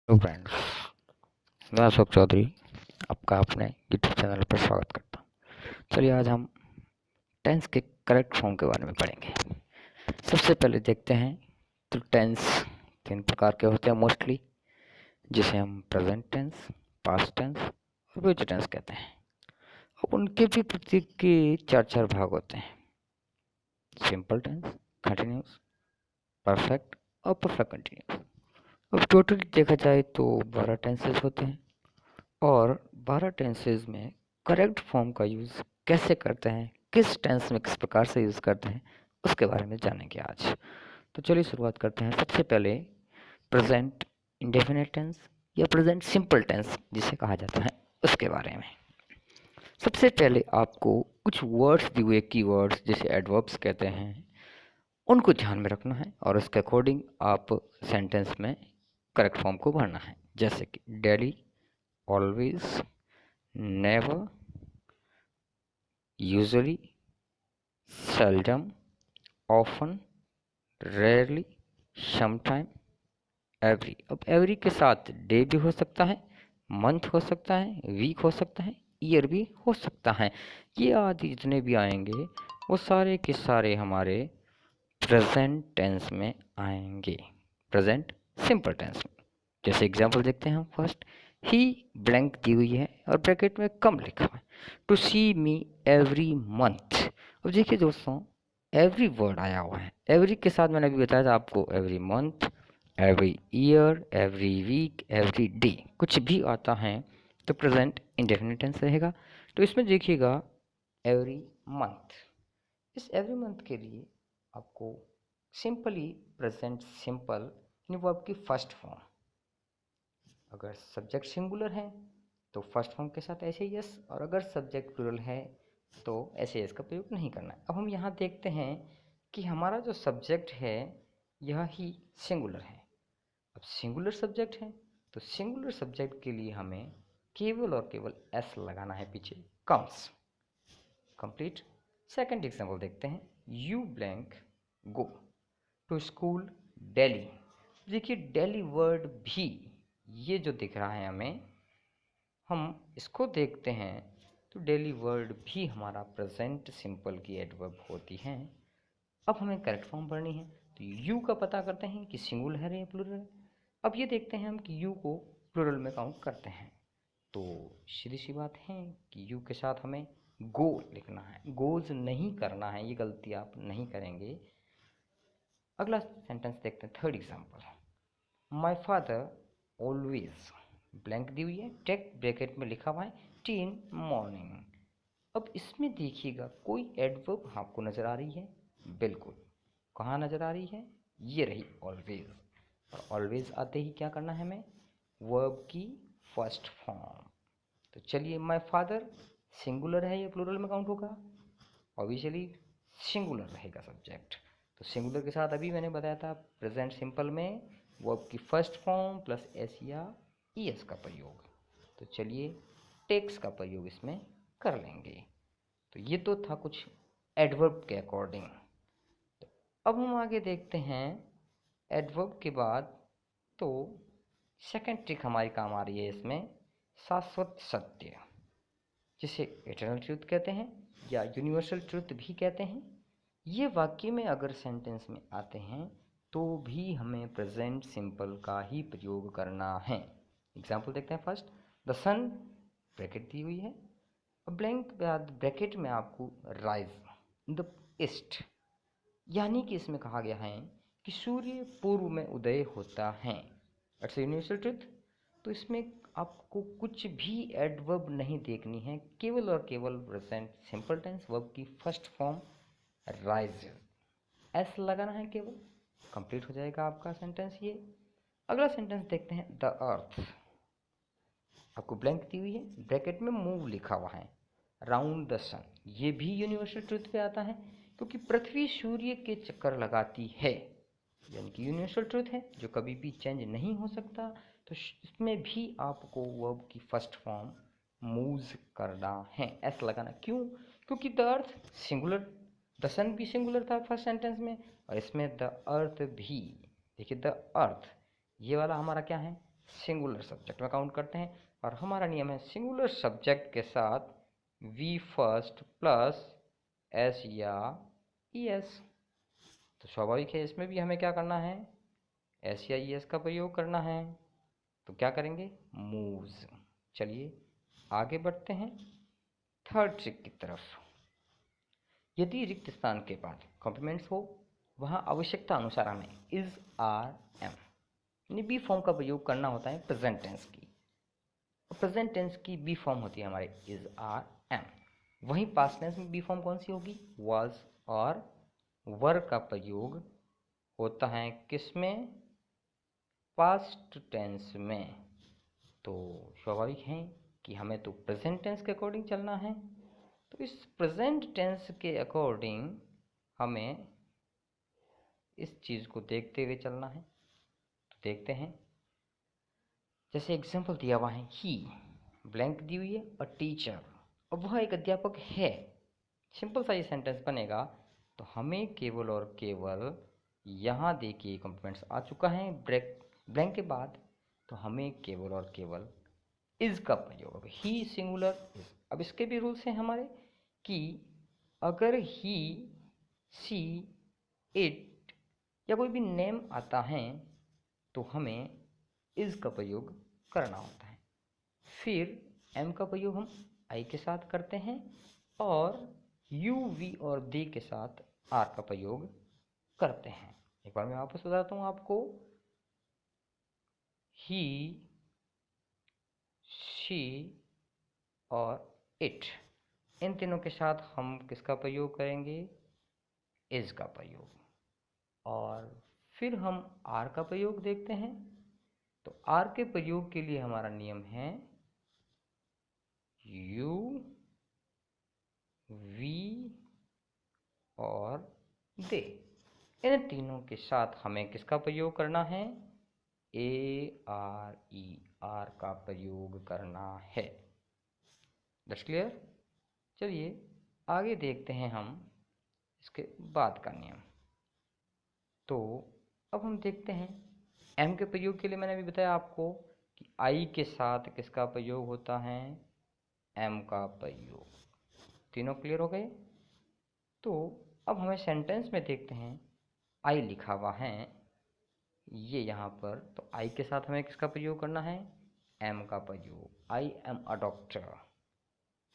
Hello friends, मैं अशोक चौधरी आपका अपने यूट्यूब चैनल पर स्वागत करता हूँ। चलिए आज हम टेंस के करेक्ट फॉर्म के बारे में पढ़ेंगे। सबसे पहले देखते हैं तो टेंस तीन प्रकार के होते हैं मोस्टली, जिसे हम प्रेजेंट टेंस, पास्ट टेंस और फ्यूचर टेंस कहते हैं। अब उनके भी प्रत्येक के चार चार भाग होते हैं: सिंपल टेंस, कंटिन्यूस, परफेक्ट और परफेक्ट कंटिन्यूस। अब टोटल देखा जाए तो 12 टेंसेस होते हैं और 12 टेंसेस में करेक्ट फॉर्म का यूज़ कैसे करते हैं, किस टेंस में किस प्रकार से यूज़ करते हैं, उसके बारे में जानेंगे आज। तो चलिए शुरुआत करते हैं। सबसे पहले प्रेजेंट इंडेफिनिट टेंस या प्रेजेंट सिंपल टेंस जिसे कहा जाता है, उसके बारे में। सबसे पहले आपको कुछ वर्ड्स दिए हुए, कीवर्ड्स जिसे एडवर्ब्स कहते हैं, उनको ध्यान में रखना है और उसके अकॉर्डिंग आप सेंटेंस में करेक्ट फॉर्म को भरना है। जैसे कि daily, always, never, usually, seldom, often, rarely, sometime, every। अब every के साथ डे भी हो सकता है, मंथ हो सकता है, वीक हो सकता है, ईयर भी हो सकता है। ये आदि जितने भी आएंगे वो सारे के सारे हमारे प्रेजेंट टेंस में आएंगे, प्रेजेंट सिंपल टेंस में। जैसे एग्जांपल देखते हैं हम। फर्स्ट, ही ब्लैंक दी हुई है और ब्रैकेट में कम लिखा हुआ है, to see me every month. अब देखिए दोस्तों, एवरी वर्ड आया हुआ है। एवरी के साथ मैंने अभी बताया था आपको every month, every year, every week, every day, कुछ भी आता है तो प्रेजेंट इंडेफिनिट टेंस रहेगा। तो इसमें देखिएगा एवरी मंथ, इस एवरी मंथ के लिए आपको सिंपली प्रेजेंट सिंपल यानी वो आपकी फर्स्ट फॉर्म। अगर सब्जेक्ट सिंगुलर है तो फर्स्ट फॉर्म के साथ ऐसे यस, और अगर सब्जेक्ट प्लूरल है तो ऐसे यस का प्रयोग नहीं करना है। अब हम यहाँ देखते हैं कि हमारा जो सब्जेक्ट है यह ही सिंगुलर है। अब सिंगुलर सब्जेक्ट है तो सिंगुलर सब्जेक्ट के लिए हमें केवल और केवल एस लगाना है पीछे, कम्स, कंप्लीट। सेकंड एग्जांपल देखते हैं। You blank go to school Delhi. देखिए दिल्ली वर्ड भी, ये जो दिख रहा है हमें, हम इसको देखते हैं तो डेली वर्ड भी हमारा प्रेजेंट सिंपल की एडवर्ब होती हैं। अब हमें करेक्ट फॉर्म भरनी है तो यू का पता करते हैं कि सिंगुलर है या प्लूरल है। अब ये देखते हैं हम कि यू को प्लूरल में काउंट करते हैं तो सीधी सी बात है कि यू के साथ हमें गो लिखना है, गोज नहीं करना है। ये गलती आप नहीं करेंगे। अगला सेंटेंस देखते हैं, third example. My father always blank दी हुई है, टेक ब्रैकेट में लिखा हुआ है टी इन मॉर्निंग। अब इसमें देखिएगा कोई एडवर्ब आपको नज़र आ रही है? बिल्कुल। कहाँ नज़र आ रही है? ये रही ऑलवेज। और ऑलवेज आते ही क्या करना है हमें? वर्ब की फर्स्ट फॉर्म। तो चलिए, माई फादर सिंगुलर है या प्लूरल में काउंट होगा? ऑब्वियसली सिंगुलर रहेगा सब्जेक्ट। तो सिंगुलर के साथ अभी मैंने बताया था प्रेजेंट सिंपल में वर्ब की फर्स्ट फॉर्म प्लस एस या ई एस का प्रयोग। तो चलिए टेक्स का प्रयोग इसमें कर लेंगे। तो ये तो था कुछ एडवर्ब के अकॉर्डिंग। तो अब हम आगे देखते हैं एडवर्ब के बाद। तो सेकंड ट्रिक हमारी काम आ रही है इसमें, शाश्वत सत्य, जिसे इटर्नल ट्रूथ कहते हैं या यूनिवर्सल ट्रूथ भी कहते हैं। ये वाक्य में अगर सेंटेंस में आते हैं तो भी हमें प्रेजेंट सिंपल का ही प्रयोग करना है। एग्जाम्पल देखते हैं। फर्स्ट, द सन ब्रैकेट दी हुई है, ब्लैंक बाद ब्रैकेट में आपको राइज इन द ईस्ट, यानी कि इसमें कहा गया है कि सूर्य पूर्व में उदय होता है। It's universal truth. तो इसमें आपको कुछ भी एडवर्ब नहीं देखनी है, केवल और केवल प्रेजेंट सिंपल टेंस वर्ब की फर्स्ट फॉर्म राइज, एस लगाना है केवल, कंप्लीट हो जाएगा आपका सेंटेंस ये। अगला सेंटेंस देखते हैं। द अर्थ, आपको ब्लैंक दी हुई है, ब्रैकेट में मूव लिखा हुआ है, राउंड द सन। ये भी यूनिवर्सल ट्रूथ पे आता है क्योंकि पृथ्वी सूर्य के चक्कर लगाती है, यानी कि यूनिवर्सल ट्रूथ है जो कभी भी चेंज नहीं हो सकता। तो इसमें भी आपको वर्ब की फर्स्ट फॉर्म मूव्स करना है, एस लगाना। क्यों? क्योंकि द अर्थ सिंगुलर, द सन भी सिंगुलर था फर्स्ट सेंटेंस में, और इसमें द अर्थ भी। देखिए द अर्थ, ये वाला हमारा क्या है? सिंगुलर सब्जेक्ट में काउंट करते हैं। और हमारा नियम है सिंगुलर सब्जेक्ट के साथ वी फर्स्ट प्लस एस या ई एस। तो स्वाभाविक है इसमें भी हमें क्या करना है, एस या ई एस का प्रयोग करना है। तो क्या करेंगे, मूव्स। चलिए आगे बढ़ते हैं थर्ड ट्रिक की तरफ। यदि रिक्त स्थान के बाद कॉम्प्लीमेंट्स हो, वहाँ आवश्यकता अनुसार हमें इज आर एम यानी बी फॉर्म का प्रयोग करना होता है प्रेजेंट टेंस की। प्रेजेंट टेंस की बी फॉर्म होती है हमारे इज आर एम। वहीं पास्ट टेंस में बी फॉर्म कौन सी होगी, वाज और वर का प्रयोग होता है किसमें, पास्ट टेंस में। तो स्वाभाविक है कि हमें तो प्रेजेंट टेंस के अकॉर्डिंग चलना है। तो इस प्रेजेंट टेंस के अकॉर्डिंग हमें इस चीज़ को देखते हुए चलना है। तो देखते हैं, जैसे एग्जांपल दिया हुआ है, ही ब्लैंक दी हुई है और टीचर, अब वह एक अध्यापक है। सिंपल सा ये सेंटेंस बनेगा। तो हमें केवल और केवल यहाँ देखिए कॉम्प्लीमेंट्स आ चुका है ब्लैंक के बाद, तो हमें केवल और केवल इज का प्रयोग, ही सिंगुलर इज। अब इसके भी रूल्स हैं हमारे कि अगर ही सी इट या कोई भी नेम आता है तो हमें इज का प्रयोग करना होता है। फिर एम का प्रयोग हम आई के साथ करते हैं और यू वी और दे के साथ आर का प्रयोग करते हैं। एक बार मैं वापस बताता हूँ आपको, ही शी और इट, इन तीनों के साथ हम किसका प्रयोग करेंगे, इज का प्रयोग। और फिर हम आर का प्रयोग देखते हैं। तो आर के प्रयोग के लिए हमारा नियम है यू वी और दे। इन तीनों के साथ हमें किसका प्रयोग करना है, ए आर ई आर का प्रयोग करना है। That's clear. चलिए आगे देखते हैं हम इसके बाद का नियम। तो अब हम देखते हैं एम के प्रयोग के लिए मैंने अभी बताया आपको कि आई के साथ किसका प्रयोग होता है, एम का प्रयोग। तीनों क्लियर हो गए। तो अब हमें सेंटेंस में देखते हैं, आई लिखा हुआ है ये यहाँ पर, तो आई के साथ हमें किसका प्रयोग करना है, एम का प्रयोग। आई एम अ डॉक्टर,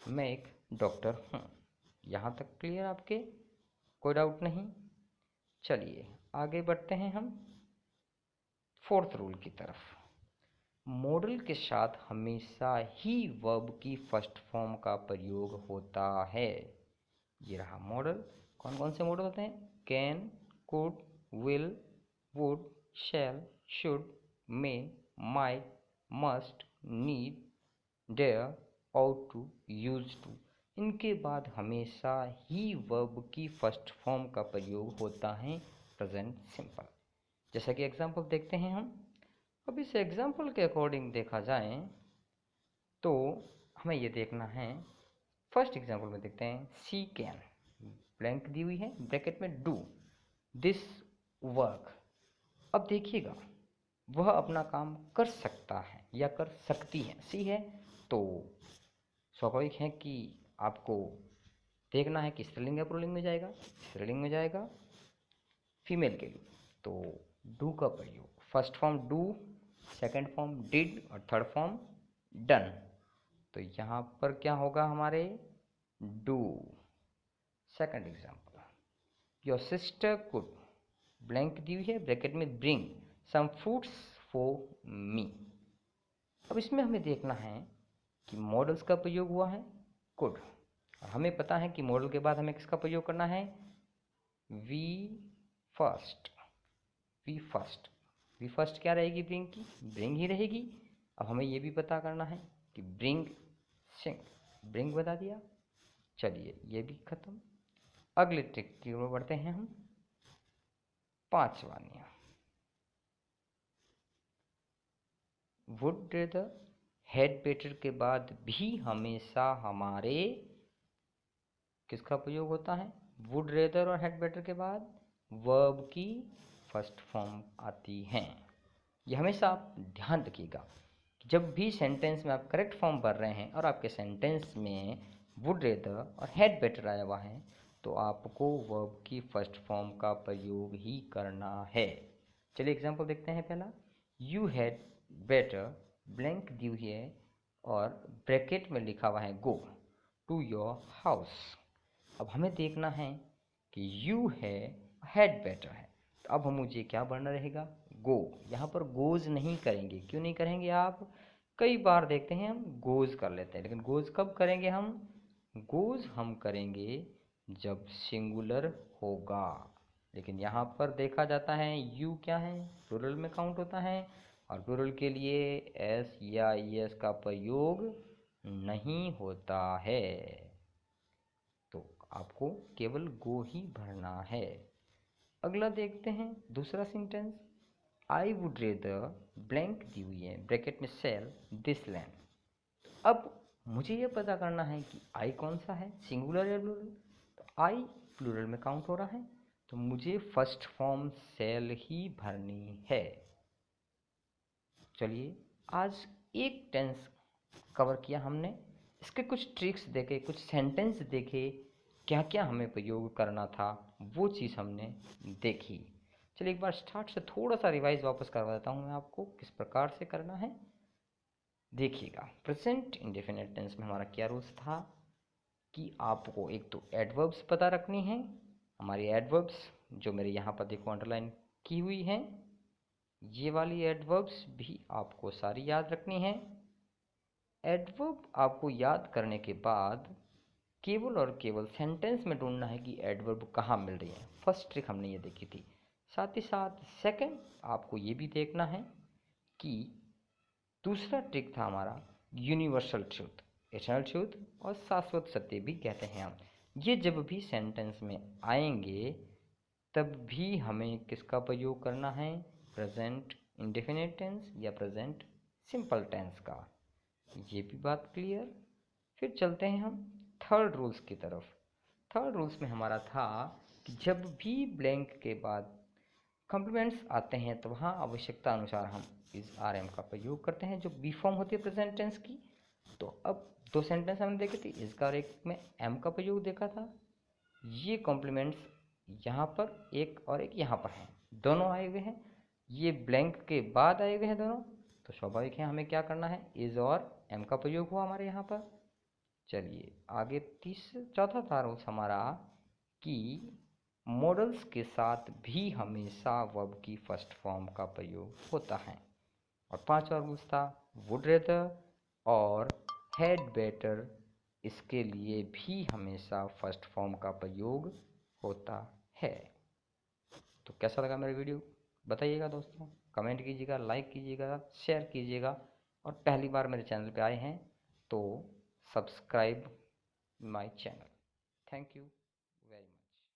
मैं एक डॉक्टर हूँ। यहाँ तक क्लियर आपके, कोई डाउट नहीं। चलिए आगे बढ़ते हैं हम फोर्थ रूल की तरफ। मॉडल के साथ हमेशा ही वर्ब की फर्स्ट फॉर्म का प्रयोग होता है। ये रहा मॉडल। कौन कौन से मॉडल होते हैं, can, could, will, would, shall, should, may, might, must, need, dare, ought to, use to. इनके बाद हमेशा ही वर्ब की फर्स्ट फॉर्म का प्रयोग होता है प्रेजेंट सिंपल। जैसा कि एग्जांपल देखते हैं हम। अब इस एग्जांपल के अकॉर्डिंग देखा जाए तो हमें ये देखना है, फर्स्ट एग्जांपल में देखते हैं, सी कैन, ब्लैंक दी हुई है, ब्रैकेट में डू दिस वर्क। अब देखिएगा वह अपना काम कर सकता है या कर सकती है, सी है, तो स्वाभाविक है कि आपको देखना है कि स्त्रीलिंग या पुल्लिंग में जाएगा। स्त्रीलिंग में जाएगा फीमेल के लिए, तो डू का प्रयोग, first form do, second form did और थर्ड फॉर्म डन। तो यहाँ पर क्या होगा हमारे, do. Second example, your sister could, blank दी हुई है, ब्रैकेट में bring some fruits for me. अब इसमें हमें देखना है कि मॉडल्स का प्रयोग हुआ है कुड, और हमें पता है कि मॉडल के बाद हमें किसका प्रयोग करना है, we first. We first, we first क्या रहेगी, ब्रिंग की, ब्रिंग ही रहेगी। अब हमें ये भी पता करना है कि ब्रिंग सिंग, ब्रिंग बता दिया। चलिए ये भी खत्म। अगले ट्रिक की ओर बढ़ते हैं हम, पांचवा नियम, वुड रेदर हेड बेटर के बाद भी हमेशा हमारे किसका प्रयोग होता है, वुड रेदर और हेड बेटर के बाद वर्ब की फर्स्ट फॉर्म आती है। ये हमेशा आप ध्यान रखिएगा। जब भी सेंटेंस में आप करेक्ट फॉर्म भर रहे हैं और आपके सेंटेंस में वुड रेदर और हैड बेटर आया हुआ है, तो आपको वर्ब की फर्स्ट फॉर्म का प्रयोग ही करना है। चलिए एग्जांपल देखते हैं। पहला, यू हैड बेटर ब्लैंक दी हुई है और ब्रैकेट में लिखा हुआ है गो टू योर हाउस। अब हमें देखना है कि यू है, हैड बेटर है, तो अब हम मुझे क्या बढ़ना रहेगा, गो। यहाँ पर गोज नहीं करेंगे। क्यों नहीं करेंगे आप? कई बार देखते हैं हम गोज कर लेते हैं, लेकिन गोज कब करेंगे हम? गोज हम करेंगे जब सिंगुलर होगा। लेकिन यहाँ पर देखा जाता है यू क्या है, प्लूरल में काउंट होता है, और प्लूरल के लिए एस या एस का प्रयोग नहीं होता है। तो आपको केवल गो ही भरना है। अगला देखते हैं दूसरा sentence, I would rather blank दी हुई है ब्रैकेट में सेल दिस लैंड। अब मुझे ये पता करना है कि आई कौन सा है, सिंगुलर या प्लूरल। तो आई प्लूरल में काउंट हो रहा है, तो मुझे फर्स्ट फॉर्म सेल ही भरनी है। चलिए, आज एक टेंस कवर किया हमने, इसके कुछ ट्रिक्स देखे, कुछ सेंटेंस देखे, क्या क्या हमें प्रयोग करना था वो चीज़ हमने देखी। चलिए एक बार स्टार्ट से थोड़ा सा रिवाइज वापस करवा देता हूँ मैं आपको, किस प्रकार से करना है। देखिएगा, प्रेजेंट इंडेफिनिट टेंस में हमारा क्या रूल्स था कि आपको एक तो एडवर्ब्स पता रखनी है। हमारी एडवर्ब्स जो मेरे यहाँ पर देखो अंडरलाइन की हुई हैं, ये वाली एडवर्ब्स भी आपको सारी याद रखनी है। एडवर्ब आपको याद करने के बाद केवल और केवल सेंटेंस में ढूंढना है कि एडवर्ब कहाँ मिल रही है। फर्स्ट ट्रिक हमने ये देखी थी। साथ ही साथ सेकंड आपको ये भी देखना है कि दूसरा ट्रिक था हमारा यूनिवर्सल ट्रूथ, एटर्नल ट्रूथ, और शाश्वत सत्य भी कहते हैं हम। ये जब भी सेंटेंस में आएंगे तब भी हमें किसका प्रयोग करना है, प्रेजेंट इंडेफिनिट टेंस या प्रेजेंट सिंपल टेंस का। ये भी बात क्लियर। फिर चलते हैं हम थर्ड रूल्स की तरफ। थर्ड रूल्स में हमारा था कि जब भी ब्लैंक के बाद कॉम्प्लीमेंट्स आते हैं तो वहाँ आवश्यकता अनुसार हम इस आर एम का प्रयोग करते हैं, जो बी फॉर्म होती है प्रेजेंट टेंस की। तो अब दो सेंटेंस हमने देखे थे, इसका और एक में एम का प्रयोग देखा था। ये कॉम्प्लीमेंट्स यहाँ पर एक और एक यहाँ पर हैं, दोनों आए हुए हैं, ये ब्लैंक के बाद आए हुए हैं दोनों, तो स्वाभाविक है हमें क्या करना है, इज और एम का प्रयोग हुआ हमारे यहाँ पर। चलिए आगे चौथा था रूल्स हमारा कि मॉडल्स के साथ भी हमेशा वर्ब की फर्स्ट फॉर्म का प्रयोग होता है। और पांचवा रूल्स था वुड रेदर और हैड बेटर, इसके लिए भी हमेशा फर्स्ट फॉर्म का प्रयोग होता है। तो कैसा लगा मेरा वीडियो बताइएगा दोस्तों, कमेंट कीजिएगा, लाइक कीजिएगा, शेयर कीजिएगा, और पहली बार मेरे चैनल पे आए हैं तो subscribe my channel. Thank you.